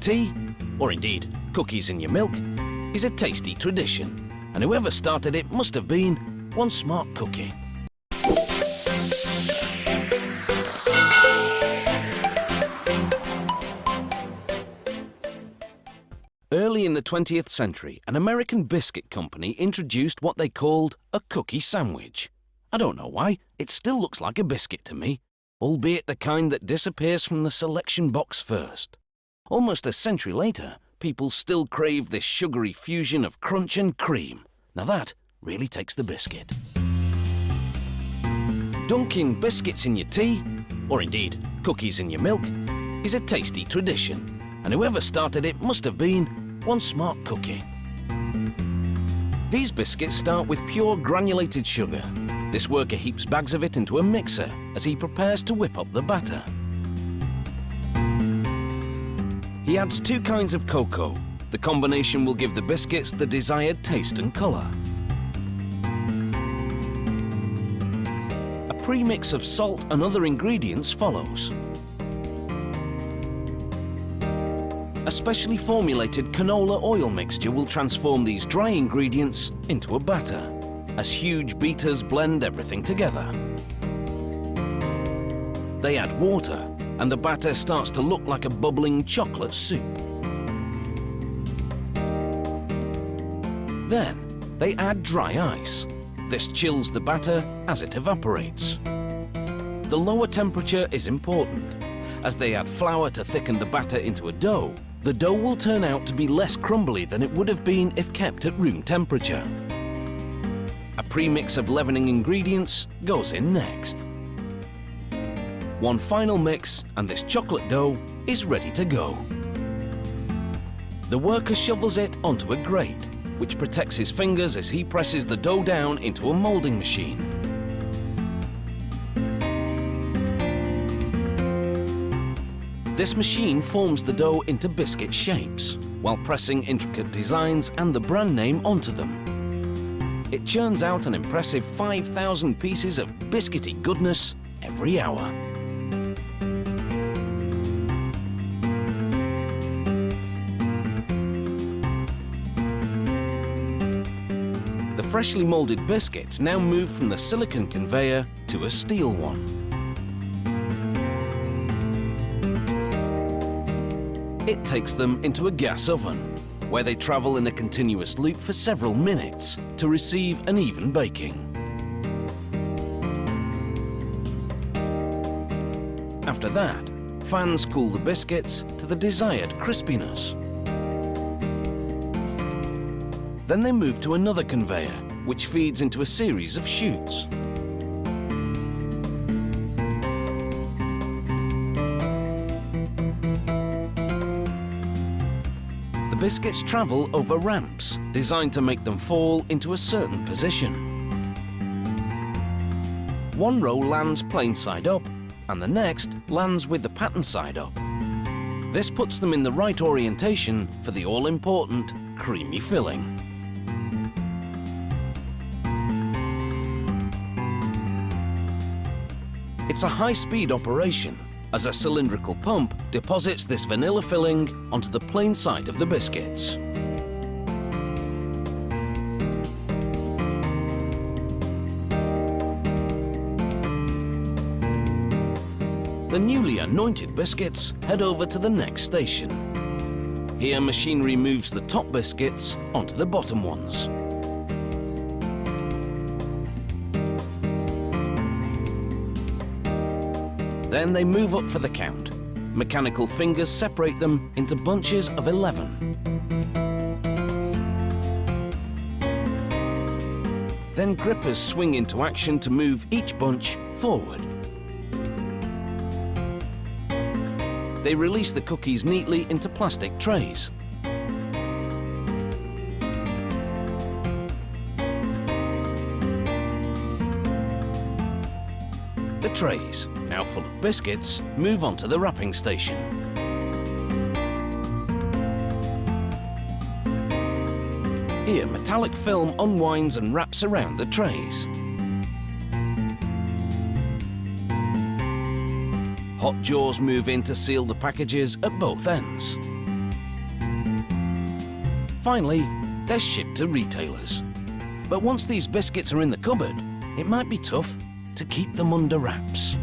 tea, or indeed cookies in your milk, is a tasty tradition, and whoever started it must have been one smart cookie. Early in the 20th century, an American biscuit company introduced what they called a cookie sandwich. I don't know why, it still looks like a biscuit to me, albeit the kind that disappears from the selection box first. Almost a century later, people still crave this sugary fusion of crunch and cream. Now that really takes the biscuit. Dunking biscuits in your tea, or indeed cookies in your milk, is a tasty tradition, and whoever started it must have been one smart cookie. These biscuits start with pure granulated sugar. This worker heaps bags of it into a mixer as he prepares to whip up the batter. He adds 2 kinds of cocoa. The combination will give the biscuits the desired taste and colour. A pre-mix of salt and other ingredients follows. A specially formulated canola oil mixture will transform these dry ingredients into a batter, as huge beaters blend everything together. They add water, and the batter starts to look like a bubbling chocolate soup. Then, they add dry ice. This chills the batter as it evaporates. The lower temperature is important. As they add flour to thicken the batter into a dough, the dough will turn out to be less crumbly than it would have been if kept at room temperature. A premix of leavening ingredients goes in next. One final mix and this chocolate dough is ready to go. The worker shovels it onto a grate, which protects his fingers as he presses the dough down into a moulding machine. This machine forms the dough into biscuit shapes, while pressing intricate designs and the brand name onto them. It churns out an impressive 5,000 pieces of biscuity goodness every hour. The freshly moulded biscuits now move from the silicon conveyor to a steel one. It takes them into a gas oven, where they travel in a continuous loop for several minutes to receive an even baking. After that, fans cool the biscuits to the desired crispiness. Then they move to another conveyor, which feeds into a series of chutes. The biscuits travel over ramps designed to make them fall into a certain position. One row lands plain side up, and the next lands with the pattern side up. This puts them in the right orientation for the all-important creamy filling. It's a high-speed operation, as a cylindrical pump deposits this vanilla filling onto the plain side of the biscuits. The newly anointed biscuits head over to the next station. Here, machinery moves the top biscuits onto the bottom ones. Then they move up for the count. Mechanical fingers separate them into bunches of 11. Then grippers swing into action to move each bunch forward. They release the cookies neatly into plastic trays. The trays, now full of biscuits, move on to the wrapping station. Here, metallic film unwinds and wraps around the trays. Hot jaws move in to seal the packages at both ends. Finally, they're shipped to retailers. But once these biscuits are in the cupboard, it might be tough to keep them under wraps.